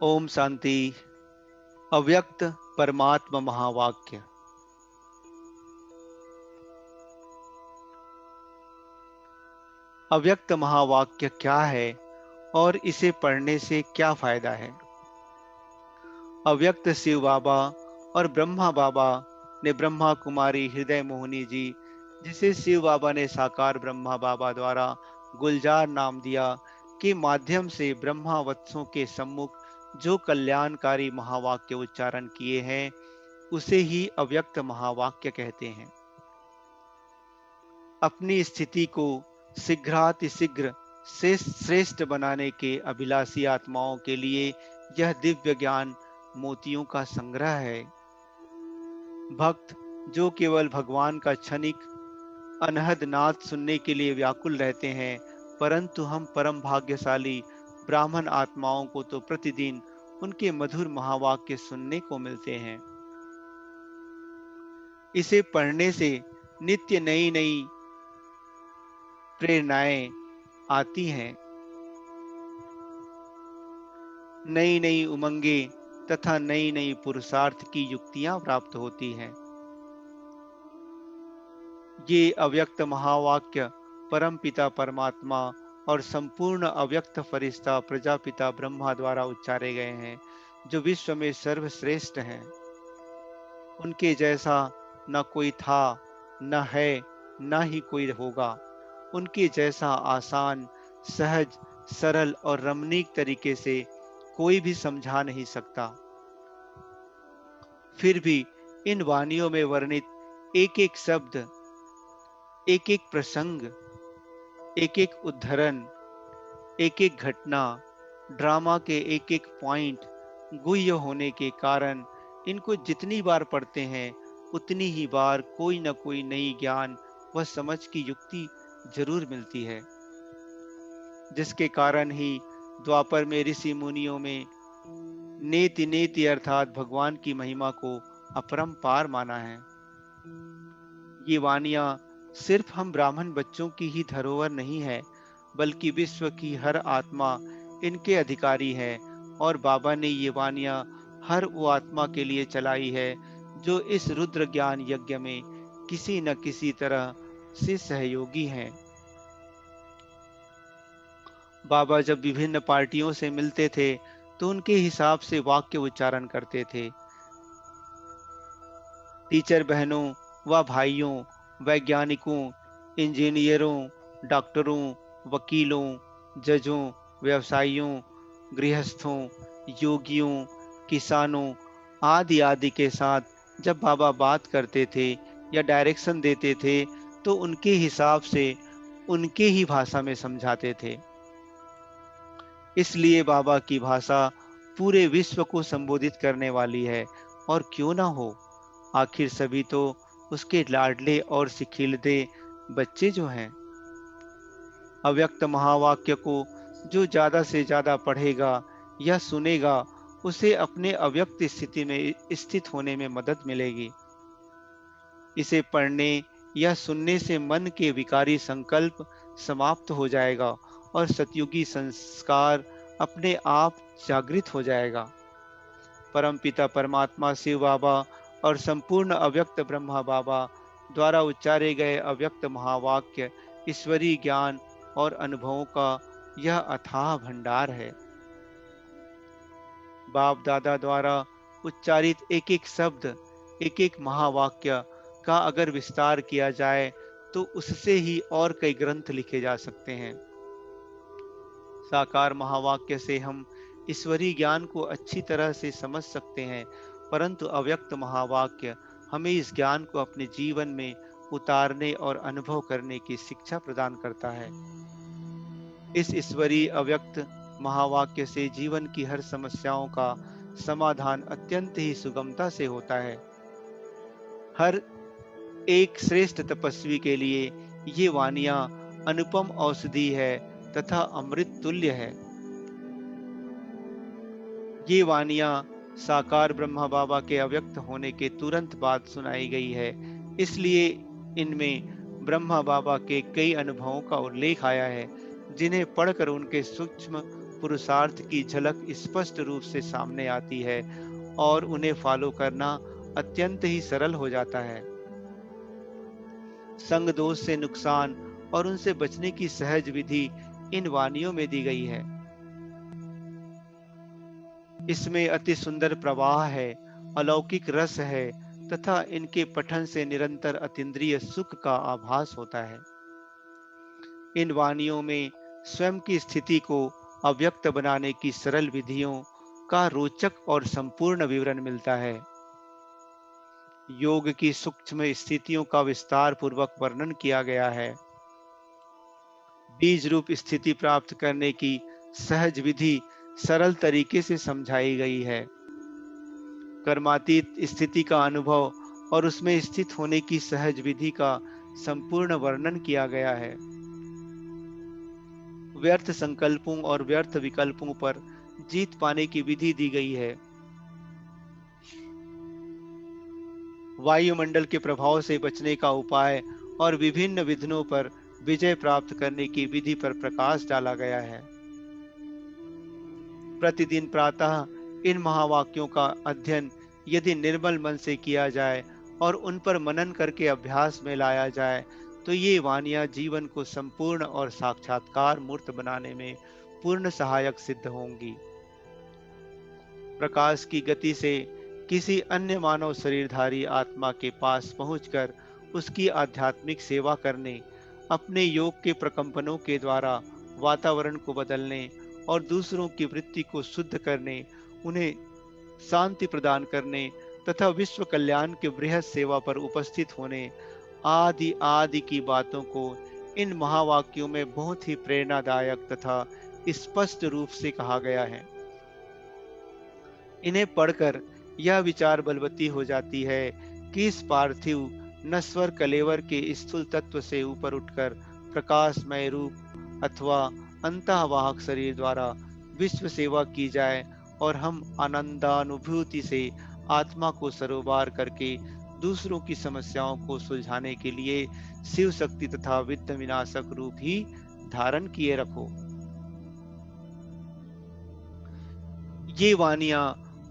ओम शांति। अव्यक्त परमात्मा महावाक्य। अव्यक्त महावाक्य क्या है और इसे पढ़ने से क्या फायदा है? अव्यक्त शिव बाबा और ब्रह्मा बाबा ने ब्रह्मा कुमारी हृदय मोहिनी जी, जिसे शिव बाबा ने साकार ब्रह्मा बाबा द्वारा गुलजार नाम दिया, के माध्यम से ब्रह्मा वत्सों के सम्मुख जो कल्याणकारी महावाक्य उच्चारण किए हैं, उसे ही अव्यक्त महावाक्य कहते हैं। अपनी स्थिति को शीघ्रातिशीघ्र से श्रेष्ठ बनाने के अभिलाषी आत्माओं के लिए यह दिव्य ज्ञान मोतियों का संग्रह है। भक्त जो केवल भगवान का क्षणिक अनहद नाद सुनने के लिए व्याकुल रहते हैं, परंतु हम परम भाग्यशाली ब्राह्मण आत्माओं को तो प्रतिदिन उनके मधुर महावाक्य सुनने को मिलते हैं। इसे पढ़ने से नित्य नई नई प्रेरणाएं आती हैं, नई नई उमंगे तथा नई नई पुरुषार्थ की युक्तियां प्राप्त होती हैं। ये अव्यक्त महावाक्य परम पिता परमात्मा और संपूर्ण अव्यक्त फरिश्ता प्रजापिता ब्रह्मा द्वारा उच्चारे गए हैं, जो विश्व में सर्वश्रेष्ठ हैं। उनके जैसा न कोई था, न है, न ही कोई होगा। उनके जैसा आसान, सहज, सरल और रमणीक तरीके से कोई भी समझा नहीं सकता। फिर भी इन वाणियों में वर्णित एक एक शब्द, एक एक प्रसंग, एक एक उद्धरण, एक एक घटना, ड्रामा के एक एक पॉइंट गुह्य होने के कारण इनको जितनी बार पढ़ते हैं, उतनी ही बार कोई न कोई नई ज्ञान व समझ की युक्ति जरूर मिलती है, जिसके कारण ही द्वापर में ऋषि मुनियों में नेति नेति अर्थात भगवान की महिमा को अपरंपार माना है। ये वाणियां सिर्फ हम ब्राह्मण बच्चों की ही धरोहर नहीं है, बल्कि विश्व की हर आत्मा इनके अधिकारी है। और बाबा ने ये वाणियां हर वो आत्मा के लिए चलाई है जो इस रुद्र ज्ञान यज्ञ में किसी न किसी तरह से सहयोगी हैं। बाबा जब विभिन्न पार्टियों से मिलते थे, तो उनके हिसाब से वाक्य उच्चारण करते थे। टीचर बहनों व भाइयों, वैज्ञानिकों, इंजीनियरों, डॉक्टरों, वकीलों, जजों, व्यवसायियों, गृहस्थों, योगियों, किसानों आदि आदि के साथ जब बाबा बात करते थे या डायरेक्शन देते थे, तो उनके हिसाब से उनके ही भाषा में समझाते थे। इसलिए बाबा की भाषा पूरे विश्व को संबोधित करने वाली है। और क्यों ना हो, आखिर सभी तो उसके लाडले और सिखिलते बच्चे जो हैं। अव्यक्त महावाक्य को जो ज्यादा से ज्यादा पढ़ेगा या सुनेगा, उसे अपने अव्यक्त स्थिति में स्थित होने में मदद मिलेगी। इसे पढ़ने या सुनने से मन के विकारी संकल्प समाप्त हो जाएगा और सतयुगी संस्कार अपने आप जागृत हो जाएगा। परमपिता परमात्मा शिव बाबा और संपूर्ण अव्यक्त ब्रह्मा बाबा द्वारा उच्चारे गए अव्यक्त महावाक्य ईश्वरीय ज्ञान और अनुभवों का यह अथाह भंडार है। बाप दादा द्वारा उच्चारित एक एक शब्द, एक एक महावाक्य का अगर विस्तार किया जाए, तो उससे ही और कई ग्रंथ लिखे जा सकते हैं। साकार महावाक्य से हम ईश्वरीय ज्ञान को अच्छी तरह से समझ सकते हैं, परंतु अव्यक्त महावाक्य हमें इस ज्ञान को अपने जीवन में उतारने और अनुभव करने की शिक्षा प्रदान करता है। इस ईश्वरीय अव्यक्त महावाक्य से जीवन की हर समस्याओं का समाधान अत्यंत ही सुगमता से होता है। हर एक श्रेष्ठ तपस्वी के लिए ये वाणियां अनुपम औषधि है तथा अमृत तुल्य है। ये वाणियां साकार ब्रह्मा बाबा के अव्यक्त होने के तुरंत बाद सुनाई गई है, इसलिए इनमें ब्रह्मा बाबा के कई अनुभवों का उल्लेख आया है, जिन्हें पढ़कर उनके सूक्ष्म पुरुषार्थ की झलक स्पष्ट रूप से सामने आती है और उन्हें फॉलो करना अत्यंत ही सरल हो जाता है। संग दोष से नुकसान और उनसे बचने की सहज विधि इन वाणियों में दी गई है। इसमें अति सुंदर प्रवाह है, अलौकिक रस है तथा इनके पठन से निरंतर अतीन्द्रिय सुख का आभास होता है। इन वाणियों में स्वयं की स्थिति को अव्यक्त बनाने की सरल विधियों का रोचक और संपूर्ण विवरण मिलता है। योग की सूक्ष्म स्थितियों का विस्तार पूर्वक वर्णन किया गया है। बीज रूप स्थिति प्राप्त करने की सहज विधि सरल तरीके से समझाई गई है। कर्मातीत स्थिति का अनुभव और उसमें स्थित होने की सहज विधि का संपूर्ण वर्णन किया गया है। व्यर्थ संकल्पों और व्यर्थ विकल्पों पर जीत पाने की विधि दी गई है। वायुमंडल के प्रभाव से बचने का उपाय और विभिन्न विघ्नों पर विजय प्राप्त करने की विधि पर प्रकाश डाला गया है। प्रतिदिन प्रातः इन महावाक्यों का अध्ययन यदि निर्मल मन से किया जाए और उन पर मनन करके अभ्यास में लाया जाए तो ये वाणियां जीवन को संपूर्ण और साक्षात्कार मूर्त बनाने में पूर्ण सहायक सिद्ध होंगी। प्रकाश की गति से किसी अन्य मानव शरीरधारी आत्मा के पास पहुंचकर उसकी आध्यात्मिक सेवा करने, अपने योग के प्रकंपनों के द्वारा वातावरण को बदलने और दूसरों की वृत्ति को शुद्ध करने, उन्हें शांति प्रदान करने तथा विश्व कल्याण के बृहद सेवा पर उपस्थित होने आदि आदि की बातों को इन महावाक्यों में बहुत ही प्रेरणादायक तथा स्पष्ट रूप से कहा गया है। इन्हें पढ़कर यह विचार बलवती हो जाती है कि इस पार्थिव नश्वर कलेवर के स्थूल तत्व से ऊपर उठकर प्रकाशमय रूप अथवा अंतःवाहक शरीर द्वारा विश्व सेवा की जाए और हम आनंदानुभूति से आत्मा को सरोवर करके दूसरों की समस्याओं को सुलझाने के लिए शिव शक्ति तथा विद्या विनाशक रूप ही धारण किए रखो। ये वाणियां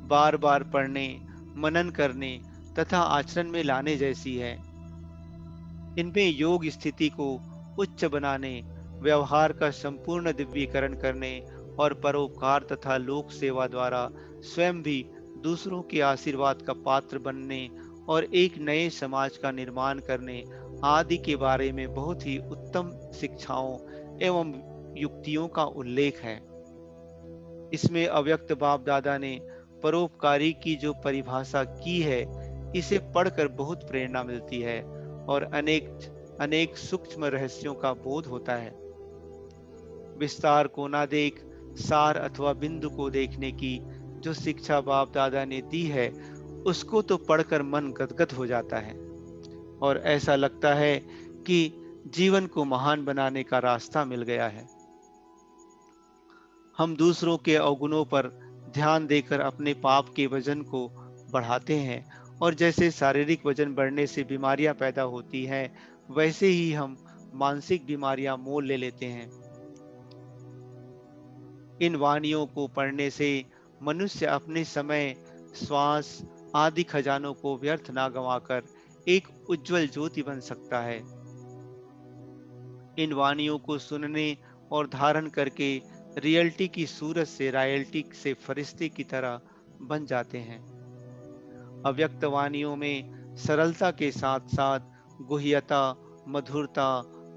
बार बार पढ़ने, मनन करने तथा आचरण में लाने जैसी है। इनमें योग स्थिति को उच्च बनाने, व्यवहार का संपूर्ण दिव्यीकरण करने और परोपकार तथा लोक सेवा द्वारा स्वयं भी दूसरों के आशीर्वाद का पात्र बनने और एक नए समाज का निर्माण करने आदि के बारे में बहुत ही उत्तम शिक्षाओं एवं युक्तियों का उल्लेख है। इसमें अव्यक्त बाप दादा ने परोपकारी की जो परिभाषा की है, इसे पढ़कर बहुत प्रेरणा मिलती है और अनेक सूक्ष्म रहस्यों का बोध होता है। विस्तार को ना देख, सार अथवा बिंदु को देखने की जो शिक्षा बाप दादा ने दी है, उसको तो पढ़कर मन गदगद हो जाता है और ऐसा लगता है कि जीवन को महान बनाने का रास्ता मिल गया है। हम दूसरों के अवगुणों पर ध्यान देकर अपने पाप के वजन को बढ़ाते हैं और जैसे शारीरिक वजन बढ़ने से बीमारियां पैदा होती हैं, वैसे ही हम मानसिक बीमारियां मोल ले लेते हैं। इन वाणियों को पढ़ने से मनुष्य अपने समय, श्वास आदि खजानों को व्यर्थ ना गंवाकर एक उज्जवल ज्योति बन सकता है। इन वाणियों को सुनने और धारण करके रियल्टी की सूरत से रॉयल्टी से फरिश्ते की तरह बन जाते हैं। अव्यक्त वाणियों में सरलता के साथ साथ गुह्यता, मधुरता,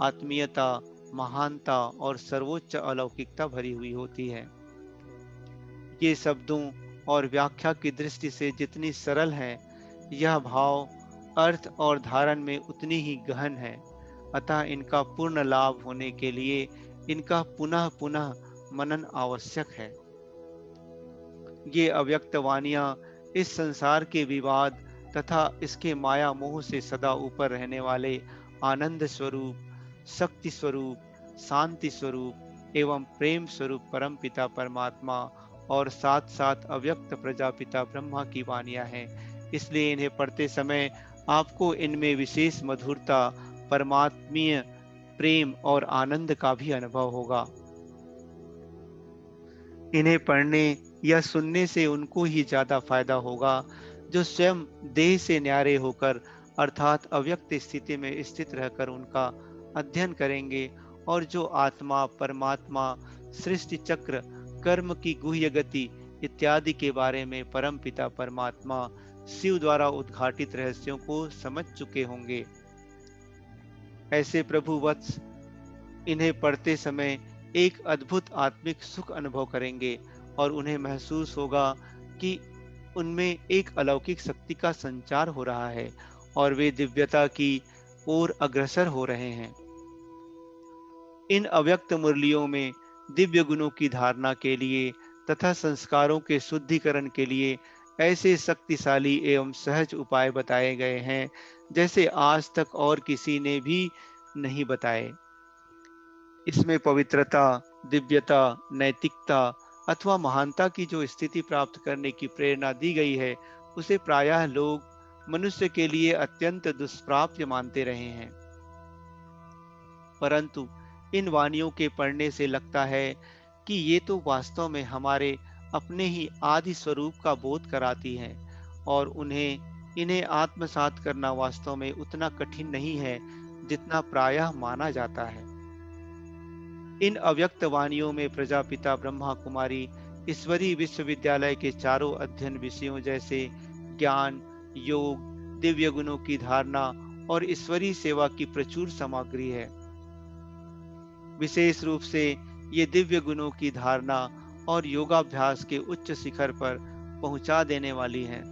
आत्मीयता, महानता और सर्वोच्च अलौकिकता भरी हुई होती है। ये शब्दों और व्याख्या की दृष्टि से जितनी सरल है, यह भाव, अर्थ और धारण में उतनी ही गहन है। अतः इनका पूर्ण लाभ होने के लिए इनका पुनः पुनः मनन आवश्यक है। ये अव्यक्त वाणियां इस संसार के विवाद तथा इसके माया मोह से सदा ऊपर रहने वाले आनंद स्वरूप, शक्ति स्वरूप, शांति स्वरूप एवं प्रेम स्वरूप परम पिता परमात्मा और साथ साथ अव्यक्त प्रजापिता ब्रह्मा की वाणियां हैं। इसलिए इन्हें पढ़ते समय आपको इनमें विशेष मधुरता, परमात्मीय प्रेम और आनंद का भी अनुभव होगा। इन्हें पढ़ने या सुनने से उनको ही ज्यादा फायदा होगा जो स्वयं देह से न्यारे होकर अर्थात अव्यक्त स्थिति में स्थित रहकर उनका अध्ययन करेंगे और जो आत्मा, परमात्मा, सृष्टि चक्र, कर्म की गुह्य गति इत्यादि के बारे में परम पिता परमात्मा शिव द्वारा उद्घाटित रहस्यों को समझ चुके होंगे। ऐसे प्रभु वत्स इन्हें पढ़ते समय एक अद्भुत आत्मिक सुख अनुभव करेंगे और उन्हें महसूस होगा कि उनमें एक अलौकिक शक्ति का संचार हो रहा है और वे दिव्यता की ओर अग्रसर हो रहे हैं। इन अव्यक्त मुरलियों में दिव्य गुणों की धारणा के लिए तथा संस्कारों के शुद्धिकरण के लिए ऐसे शक्तिशाली एवं सहज उपाय बताए गए हैं जैसे आज तक और किसी ने भी नहीं बताए। इसमें पवित्रता, दिव्यता, नैतिकता अथवा महानता की जो स्थिति प्राप्त करने की प्रेरणा दी गई है, उसे प्रायः लोग मनुष्य के लिए अत्यंत दुष्प्राप्य मानते रहे हैं। परंतु इन वाणियों के पढ़ने से लगता है कि ये तो वास्तव में हमारे अपने ही आदि स्वरूप का बोध कराती हैं और इन्हें आत्मसात करना वास्तव में उतना कठिन नहीं है जितना प्रायः माना जाता है। इन अव्यक्त वाणियों में प्रजापिता ब्रह्मा कुमारी ईश्वरीय विश्वविद्यालय के चारों अध्ययन विषयों जैसे ज्ञान, योग, दिव्य गुणों की धारणा और ईश्वरीय सेवा की प्रचुर सामग्री है। विशेष रूप से ये दिव्य गुणों की धारणा और योगाभ्यास के उच्च शिखर पर पहुंचा देने वाली हैं।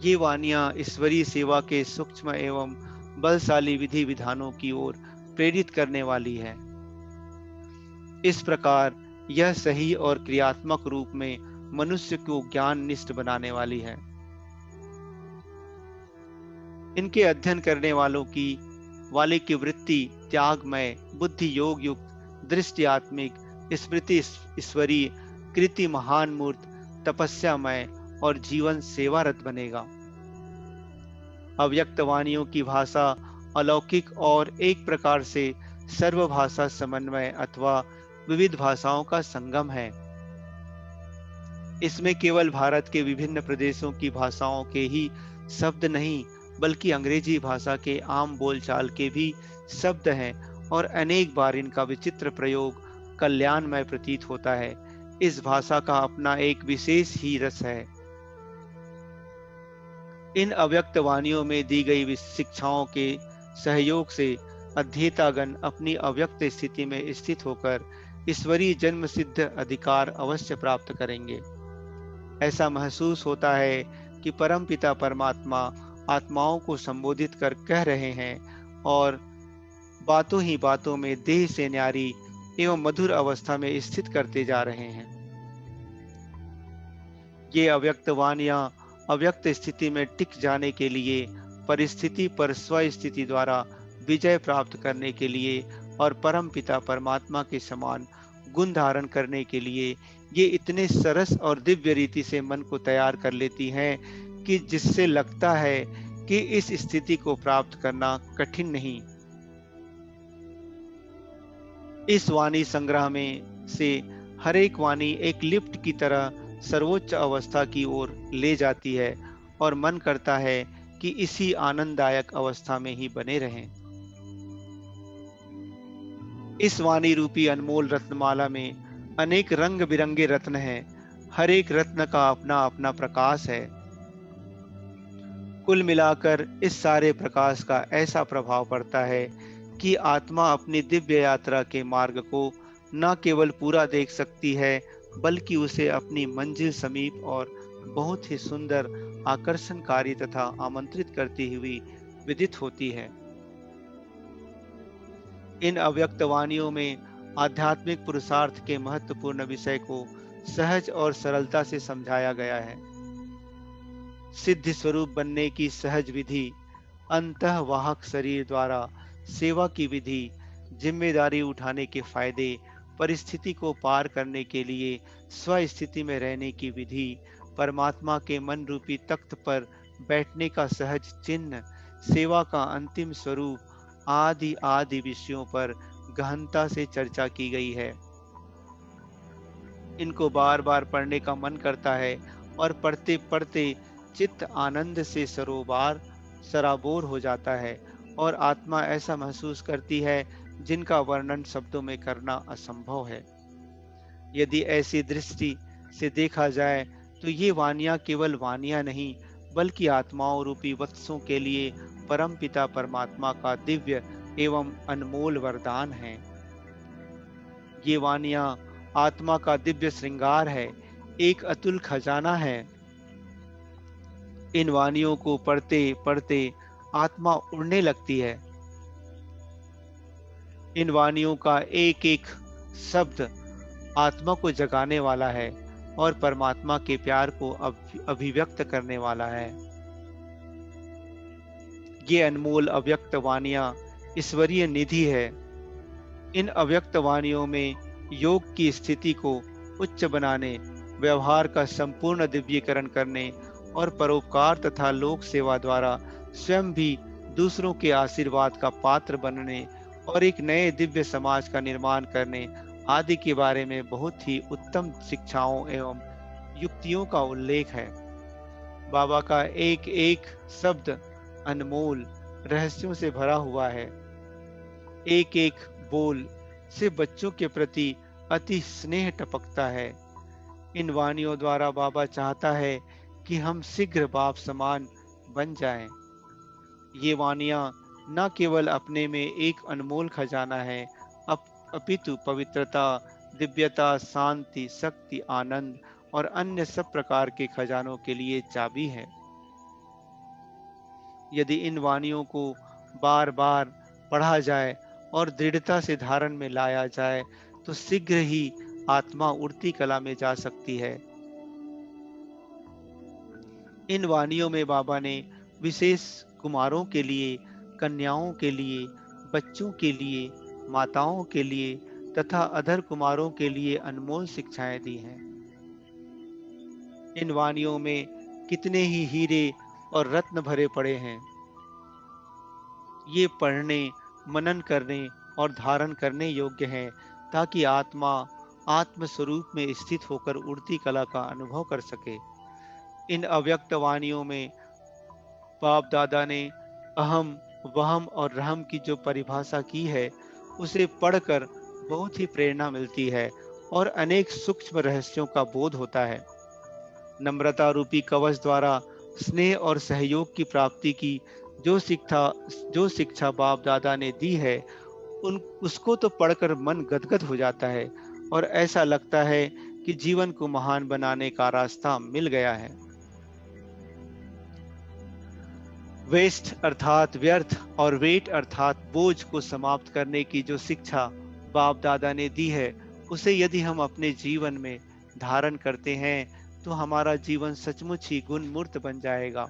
ये वाणियां ईश्वरीय सेवा के सूक्ष्म एवं बलशाली विधि विधानों की ओर प्रेरित करने वाली है। इस प्रकार यह सही और क्रियात्मक रूप में मनुष्य को ज्ञान निष्ठ बनाने वाली है। इनके अध्ययन करने वाले की वृत्ति त्यागमय, बुद्धि योग युक्त, दृष्टि आत्मिक, स्मृति ईश्वरीय, कृति महान मूर्त, तपस्यामय और जीवन सेवारत बनेगा। अव्यक्त वाणियों की भाषा अलौकिक और एक प्रकार से सर्वभाषा समन्वय अथवा विविध भाषाओं का संगम है। इसमें केवल भारत के विभिन्न प्रदेशों की भाषाओं के ही शब्द नहीं बल्कि अंग्रेजी भाषा के आम बोलचाल के भी शब्द हैं और अनेक बार इनका विचित्र प्रयोग कल्याणमय प्रतीत होता है। इस भाषा का अपना एक विशेष ही रस है। इन अव्यक्त वाणियों में दी गई शिक्षाओं के सहयोग से अध्येतागण अपनी अव्यक्त स्थिति में स्थित होकर ईश्वरीय जन्म सिद्ध अधिकार अवश्य प्राप्त करेंगे। ऐसा महसूस होता है कि परमपिता परमात्मा आत्माओं को संबोधित कर कह रहे हैं और बातों ही बातों में देह से न्यारी एवं मधुर अवस्था में स्थित करते जा रहे हैं। ये अव्यक्त वाणियां अव्यक्त स्थिति में टिक जाने के लिए, परिस्थिति पर स्व स्थिति द्वारा विजय प्राप्त करने के लिए और परम पिता परमात्मा के समान गुण धारण करने के लिए ये इतने सरस और दिव्य रीति से मन को तैयार कर लेती हैं कि जिससे लगता है कि इस स्थिति को प्राप्त करना कठिन नहीं। इस वाणी संग्रह में से हर एक वाणी एक लिफ्ट की तरह सर्वोच्च अवस्था की ओर ले जाती है और मन करता है कि इसी आनंददायक अवस्था में ही बने रहें। इस वाणी रूपी अनमोल रत्नमाला में अनेक रंग बिरंगे रत्न हैं। हर एक रत्न का अपना अपना प्रकाश है। कुल मिलाकर इस सारे प्रकाश का ऐसा प्रभाव पड़ता है कि आत्मा अपनी दिव्य यात्रा के मार्ग को न केवल पूरा देख सकती है बल्कि उसे अपनी मंजिल समीप और बहुत ही सुंदर, आकर्षणकारी तथा आमंत्रित करती हुई विदित होती है। इन अव्यक्त वाणियों में आध्यात्मिक पुरुषार्थ के महत्वपूर्ण विषय को सहज और सरलता से समझाया गया है। सिद्ध स्वरूप बनने की सहज विधि, अंतःवाहक शरीर द्वारा सेवा की विधि, जिम्मेदारी उठाने के फायदे, परिस्थिति को पार करने के लिए स्व स्थिति में रहने की विधि, परमात्मा के मन रूपी तख्त पर बैठने का सहज चिन्ह, सेवा का अंतिम स्वरूप आदि आदि विषयों पर गहनता से चर्चा की गई है। इनको बार बार पढ़ने का मन करता है और पढ़ते पढ़ते चित्त आनंद से सराबोर हो जाता है और आत्मा ऐसा महसूस करती है जिनका वर्णन शब्दों में करना असंभव है। यदि ऐसी दृष्टि से देखा जाए तो ये वानियां केवल वानियां नहीं बल्कि आत्माओं रूपी वत्सों के लिए परमपिता परमात्मा का दिव्य एवं अनमोल वरदान है। ये वानियां आत्मा का दिव्य श्रृंगार है, एक अतुल खजाना है। इन वानियों को पढ़ते पढ़ते आत्मा उड़ने लगती है। इन वानियों का एक एक शब्द आत्मा को जगाने वाला है और परमात्मा के प्यार को अभिव्यक्त करने वाला है। ये अनमोल अव्यक्त वानियां ईश्वरीय निधि है। इन अव्यक्त वानियों में योग की स्थिति को उच्च बनाने, व्यवहार का संपूर्ण दिव्यीकरण करने और परोपकार तथा लोक सेवा द्वारा स्वयं भी दूसरों के आशीर्वाद का पात्र बनने और एक नए दिव्य समाज का निर्माण करने आदि के बारे में बहुत ही उत्तम शिक्षाओं एवं युक्तियों का उल्लेख है। बाबा का एक एक शब्द अनमोल रहस्यों से भरा हुआ है। एक एक बोल से बच्चों के प्रति अति स्नेह टपकता है। इन वानियों द्वारा बाबा चाहता है कि हम शीघ्र बाप समान बन जाएं। ये वानियां न केवल अपने में एक अनमोल खजाना है, अपितु पवित्रता, दिव्यता, शांति, शक्ति, आनंद और अन्य सब प्रकार के खजानों के लिए चाबी है। यदि इन वानियों को बार बार पढ़ा जाए और दृढ़ता से धारण में लाया जाए तो शीघ्र ही आत्मा उड़ती कला में जा सकती है। इन वानियों में बाबा ने विशेष कुमारों के लिए, कन्याओं के लिए, बच्चों के लिए, माताओं के लिए तथा अधर कुमारों के लिए अनमोल शिक्षाएं दी हैं। इन वानियों में कितने ही हीरे और रत्न भरे पड़े हैं। ये पढ़ने, मनन करने और धारण करने योग्य हैं ताकि आत्मा आत्म स्वरूप में स्थित होकर उड़ती कला का अनुभव कर सके। इन अव्यक्त वाणियों में बाप दादा ने अहम, वहम और रहम की जो परिभाषा की है उसे पढ़कर बहुत ही प्रेरणा मिलती है और अनेक सूक्ष्म रहस्यों का बोध होता है। नम्रता रूपी कवच द्वारा स्नेह और सहयोग की प्राप्ति की जो शिक्षा बाप दादा ने दी है उन उसको तो पढ़कर मन गदगद हो जाता है और ऐसा लगता है कि जीवन को महान बनाने का रास्ता मिल गया है। वेस्ट अर्थात व्यर्थ और वेट अर्थात बोझ को समाप्त करने की जो शिक्षा बाप दादा ने दी है उसे यदि हम अपने जीवन में धारण करते हैं तो हमारा जीवन सचमुच ही गुणमूर्त बन जाएगा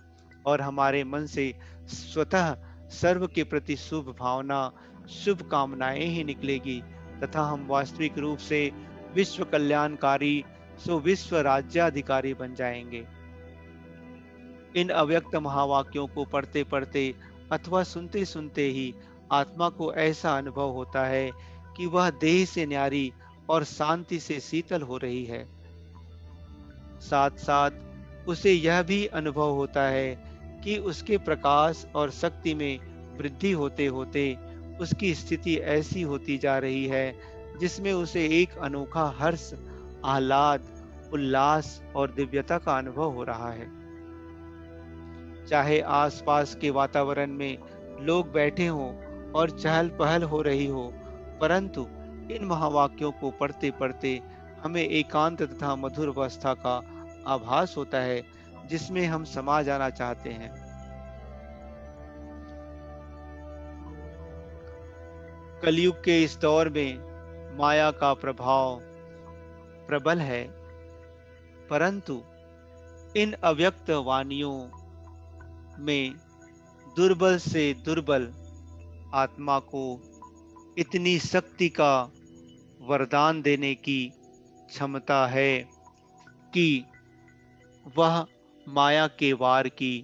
और हमारे मन से स्वतः सर्व के प्रति शुभ भावना, शुभ कामनाएं ही निकलेगी तथा हम वास्तविक रूप से विश्व कल्याणकारी विश्व राज्याधिकारी बन जाएंगे। इन अव्यक्त महावाक्यों को पढ़ते पढ़ते अथवा सुनते सुनते ही आत्मा को ऐसा अनुभव होता है कि वह देह से न्यारी और शांति से शीतल हो रही है। साथ साथ उसे यह भी अनुभव होता है कि उसके प्रकाश और शक्ति में वृद्धि होते होते उसकी स्थिति ऐसी होती जा रही है जिसमें उसे एक अनोखा हर्ष, आह्लाद, उल्लास और दिव्यता का अनुभव हो रहा है। चाहे आसपास के वातावरण में लोग बैठे हों और चहल पहल हो रही हो, परंतु इन महावाक्यों को पढ़ते पढ़ते हमें एकांत तथा मधुर अवस्था का आभास होता है जिसमें हम समा जाना चाहते हैं। कलयुग के इस दौर में माया का प्रभाव प्रबल है, परंतु इन अव्यक्त वाणियों में दुर्बल से दुर्बल आत्मा को इतनी शक्ति का वरदान देने की क्षमता है कि वह माया के वार की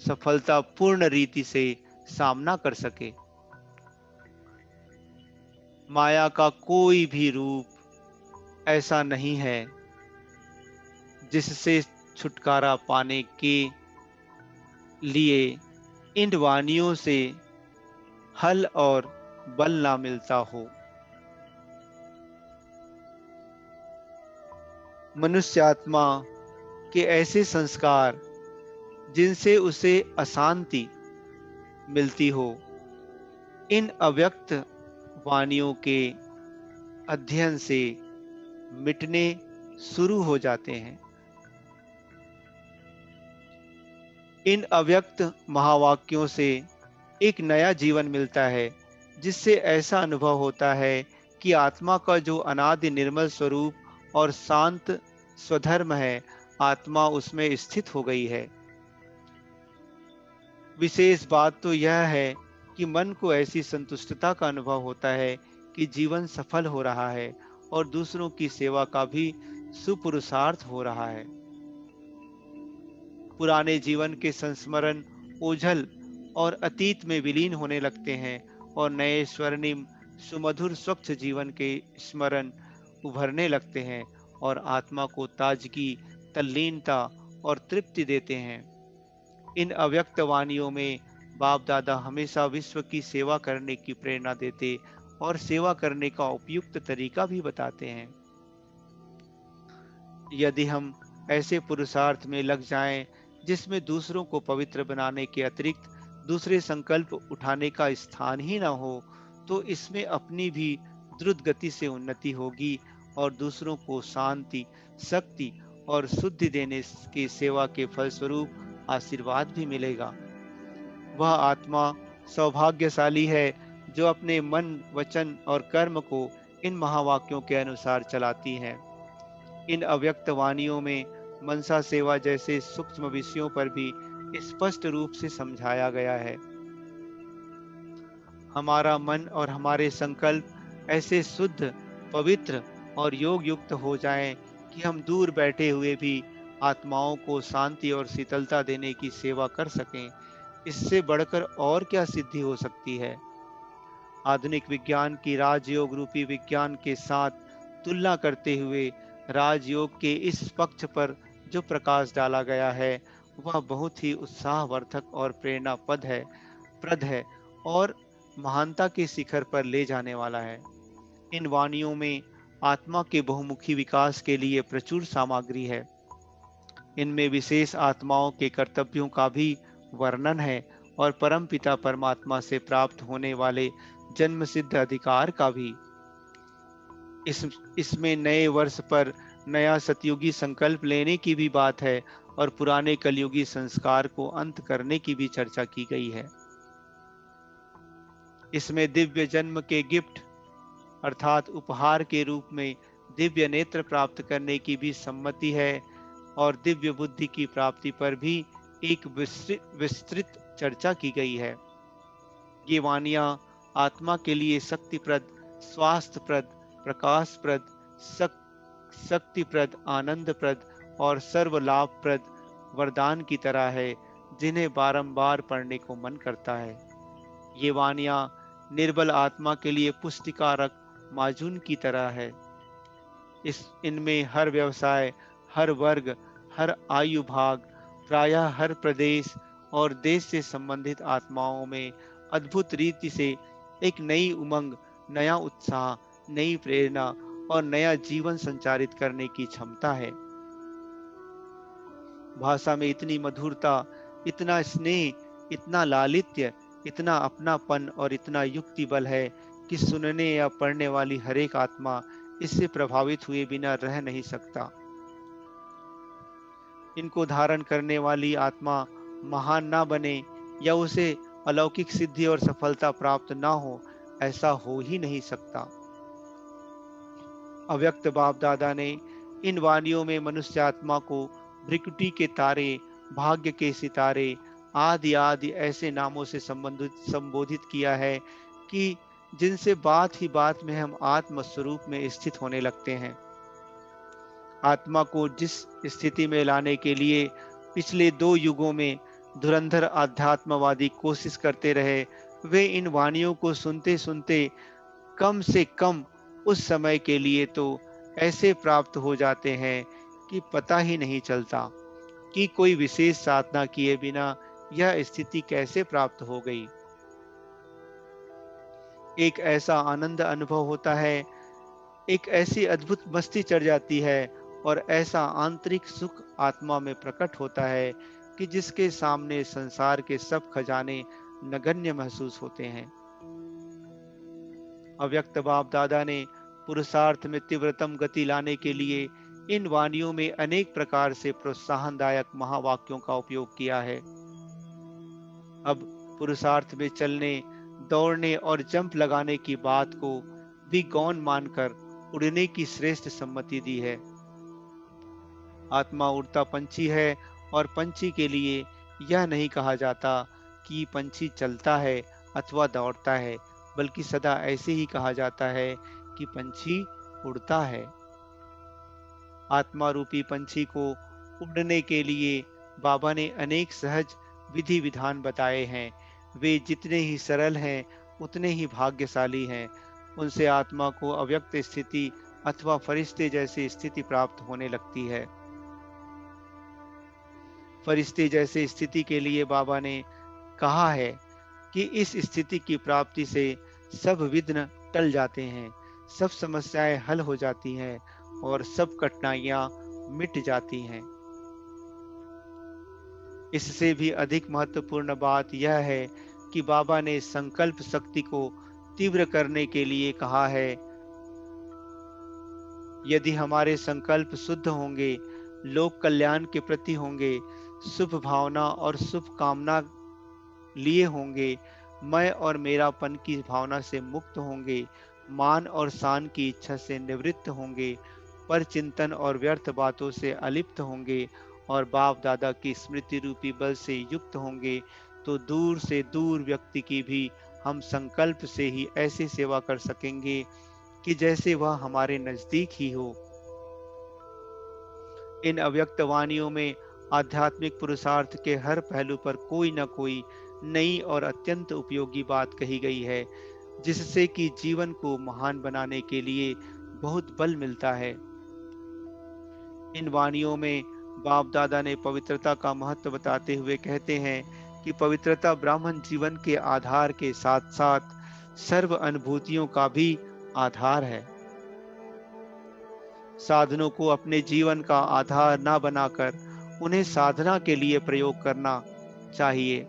सफलतापूर्ण रीति से सामना कर सके। माया का कोई भी रूप ऐसा नहीं है जिससे छुटकारा पाने के लिए इन वाणियों से हल और बल ना मिलता हो। मनुष्य आत्मा के ऐसे संस्कार जिनसे उसे अशांति मिलती हो, इन अव्यक्त वाणियों के अध्ययन से मिटने शुरू हो जाते हैं। इन अव्यक्त महावाक्यों से एक नया जीवन मिलता है, जिससे ऐसा अनुभव होता है कि आत्मा का जो अनादि निर्मल स्वरूप और शांत स्वधर्म है, आत्मा उसमें स्थित हो गई है। विशेष बात तो यह है कि मन को ऐसी संतुष्टता का अनुभव होता है कि जीवन सफल हो रहा है और दूसरों की सेवा का भी सुपुरुषार्थ हो रहा है। पुराने जीवन के संस्मरण ओझल और अतीत में विलीन होने लगते हैं और नए स्वर्णिम सुमधुर स्वच्छ जीवन के स्मरण उभरने लगते हैं और आत्मा को ताजगी, तल्लीनता और तृप्ति देते हैं। इन अव्यक्त वाणियों में बाप दादा हमेशा विश्व की सेवा करने की प्रेरणा देते और सेवा करने का उपयुक्त तरीका भी बताते हैं। यदि हम ऐसे पुरुषार्थ में लग जाएं जिसमें दूसरों को पवित्र बनाने के अतिरिक्त दूसरे संकल्प उठाने का स्थान ही ना हो, तो इसमें अपनी भी द्रुत गति से उन्नति होगी और दूसरों को शांति, शक्ति और शुद्धि देने की सेवा के फलस्वरूप आशीर्वाद भी मिलेगा। वह आत्मा सौभाग्यशाली है जो अपने मन, वचन और कर्म को इन महावाक्यों के अनुसार चलाती है। इन अव्यक्त वाणियों में मनसा सेवा जैसे सूक्ष्म विषयों पर भी स्पष्ट रूप से समझाया गया है। हमारा मन और हमारे संकल्प ऐसे शुद्ध, पवित्र और योग युक्त हो जाएं कि हम दूर बैठे हुए भी आत्माओं को शांति और शीतलता देने की सेवा कर सकें। इससे बढ़कर और क्या सिद्धि हो सकती है। आधुनिक विज्ञान की राजयोग रूपी विज्ञान के साथ तुलना करते हुए राजयोग के इस पक्ष पर जो प्रकाश डाला गया है, वह बहुत ही उत्साहवर्धक और प्रद है और महानता के शिखर पर ले जाने वाला है। इन वाणियों में आत्मा के बहुमुखी विकास के लिए प्रचुर सामग्री है। इनमें विशेष आत्माओं के कर्तव्यों का भी वर्णन है और परमपिता परमात्मा से प्राप्त होने वाले जन्म सिद्ध अधिकार का भी। इसमें नए वर्ष पर नया सतयुगी संकल्प लेने की भी बात है और पुराने कलयुगी संस्कार को अंत करने की भी चर्चा की गई है। इसमें दिव्य जन्म के गिफ्ट अर्थात उपहार के रूप में दिव्य नेत्र प्राप्त करने की भी सम्मति है और दिव्य बुद्धि की प्राप्ति पर भी एक विस्तृत चर्चा की गई है। ये वाणियां आत्मा के लिए शक्तिप्रद, स्वास्थ्यप्रद, प्रकाशप्रद, शक्तिप्रद, आनंदप्रद और सर्व लाभप्रद वरदान की तरह है, जिन्हें बारंबार पढ़ने को मन करता है। ये वाणियां निर्बल आत्मा के लिए पुष्टिकारक माजून की तरह है। इनमें हर व्यवसाय, हर वर्ग, हर आयु भाग, प्रायः हर प्रदेश और देश से संबंधित आत्माओं में अद्भुत रीति से एक नई उमंग, नया उत्साह, नई प्रेरणा और नया जीवन संचारित करने की क्षमता है। भाषा में इतनी मधुरता, इतना स्नेह, इतना लालित्य, इतना अपनापन और इतना युक्ति बल है कि सुनने या पढ़ने वाली हर एक आत्मा इससे प्रभावित हुए बिना रह नहीं सकता। इनको धारण करने वाली आत्मा महान ना बने या उसे अलौकिक सिद्धि और सफलता प्राप्त ना हो, ऐसा हो ही नहीं सकता। अव्यक्त बाप दादा ने इन वाणियों में मनुष्य आत्मा को भ्रिकुटी के तारे, भाग्य के सितारे आदि आदि ऐसे नामों से संबोधित किया है कि जिनसे बात ही बात में हम आत्म स्वरूप में स्थित होने लगते हैं। आत्मा को जिस स्थिति में लाने के लिए पिछले 2 युगों में धुरंधर आध्यात्मवादी कोशिश करते रहे, वे इन वाणियों को सुनते सुनते कम से कम उस समय के लिए तो ऐसे प्राप्त हो जाते हैं कि पता ही नहीं चलता कि कोई विशेष साधना किए बिना यह स्थिति कैसे प्राप्त हो गई। एक ऐसा आनंद अनुभव होता है, एक ऐसी अद्भुत मस्ती चढ़ जाती है और ऐसा आंतरिक सुख आत्मा में प्रकट होता है कि जिसके सामने संसार के सब खजाने नगण्य महसूस होते हैं। अव्यक्त बाप दादा ने पुरुषार्थ में तीव्रतम गति लाने के लिए इन वाणियों में अनेक प्रकार से प्रोत्साहनदायक महावाक्यों का उपयोग किया है। अब पुरुषार्थ में चलने, दौड़ने और जंप लगाने की बात को भी गौण मानकर उड़ने की श्रेष्ठ सम्मति दी है। आत्मा उड़ता पंछी है और पंछी के लिए यह नहीं कहा जाता कि पंछी चलता है अथवा दौड़ता है, बल्कि सदा ऐसे ही कहा जाता है कि पंछी उड़ता है। आत्मा रूपी पंछी को उड़ने के लिए बाबा ने अनेक सहज विधि विधान बताए हैं। वे जितने ही सरल हैं, उतने ही भाग्यशाली हैं। उनसे आत्मा को अव्यक्त स्थिति अथवा फरिश्ते जैसी स्थिति प्राप्त होने लगती है। फरिश्ते जैसे स्थिति के लिए बाबा ने कहा है कि इस स्थिति की प्राप्ति से सब विघ्न टल जाते हैं, सब समस्याएं हल हो जाती हैं और सब कठिनाइयां मिट जाती हैं। इससे भी अधिक महत्वपूर्ण बात यह है कि बाबा ने संकल्प शक्ति को तीव्र करने के लिए कहा है। यदि हमारे संकल्प शुद्ध होंगे, लोक कल्याण के प्रति होंगे, शुभ भावना और शुभ कामना लिए होंगे, मैं और मेरापन की भावना से मुक्त होंगे, मान और शान की इच्छा से निवृत्त होंगे, पर चिंतन और व्यर्थ बातों से अलिप्त होंगे और बाप दादा की स्मृति रूपी बल से युक्त होंगे, तो दूर से दूर व्यक्ति की भी हम संकल्प से ही ऐसी सेवा कर सकेंगे कि जैसे वह हमारे नजदीक ही हो। इन अव्यक्त वाणियों में आध्यात्मिक पुरुषार्थ के हर पहलू पर कोई न कोई नई और अत्यंत उपयोगी बात कही गई है, जिससे कि जीवन को महान बनाने के लिए बहुत बल मिलता है। इन वाणियों में बाप दादा ने पवित्रता का महत्व बताते हुए कहते हैं कि पवित्रता ब्राह्मण जीवन के आधार के साथ साथ सर्व अनुभूतियों का भी आधार है। साधनों को अपने जीवन का आधार न बनाकर उन्हें साधना के लिए प्रयोग करना चाहिए।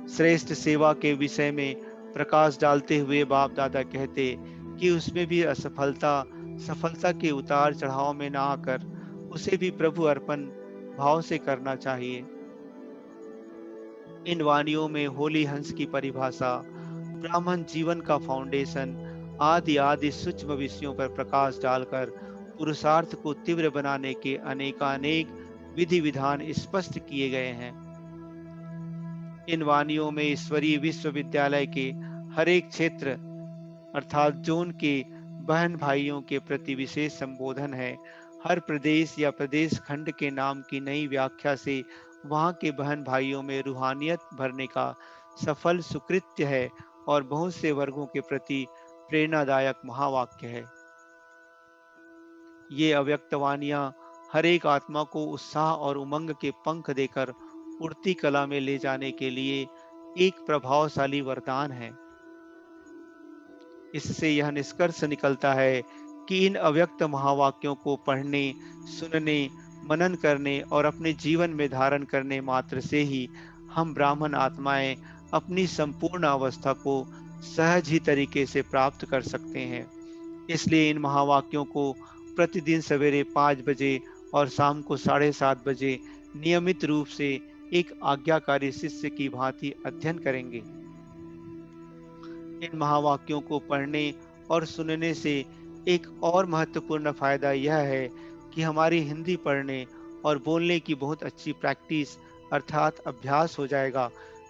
श्रेष्ठ सेवा के विषय में प्रकाश डालते हुए बाप दादा कहते कि उसमें भी असफलता सफलता के उतार चढ़ाव में ना आकर उसे भी प्रभु अर्पण भाव से करना चाहिए। इन वाणियों में होली हंस की परिभाषा, ब्राह्मण जीवन का फाउंडेशन आदि आदि सूक्ष्म विषयों पर प्रकाश डालकर पुरुषार्थ को तीव्र बनाने के अनेकानेक विधि विधान स्पष्ट किए गए हैं। इन वाणियों में ईश्वरीय विश्वविद्यालय के हर एक क्षेत्र अर्थात जोन के बहन भाइयों के प्रति विशेष संबोधन है। हर प्रदेश या प्रदेश खंड के नाम की नई व्याख्या से वहां के बहन भाइयों में रूहानियत भरने का सफल सुकृत्य है और बहुत से वर्गों के प्रति प्रेरणादायक महावाक्य है। ये अव्यक्त वाणियां हर एक आत्मा को उत्साह और उमंग के पंख देकर उड़ती कला में ले जाने के लिए एक प्रभावशाली वरदान है। इससे यह निष्कर्ष निकलता है कि इन अव्यक्त महावाक्यों को पढ़ने, सुनने, मनन करने और अपने जीवन में धारण करने मात्र से ही हम ब्राह्मण आत्माएं अपनी संपूर्ण अवस्था को सहज ही तरीके से प्राप्त कर सकते हैं। इसलिए इन महावाक्यों को प्रतिदिन सवेरे 5 बजे और शाम को 7:30 बजे नियमित रूप से एक आज्ञाकारी शिष्य की भांति अध्ययन करेंगे। इन महावाक्यों को पढ़ने और सुनने से एक और महत्वपूर्ण फायदा यह है कि हमारी हिंदी पढ़ने और बोलने की बहुत अच्छी प्रैक्टिस अर्थात अभ्यास हो जाएगा,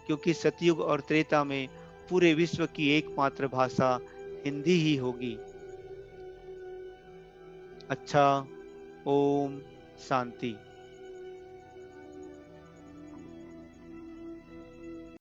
क्योंकि सतयुग और त्रेता में पूरे विश्व की एकमात्र भाषा हिंदी ही होगी। अच्छा, ओम शांति।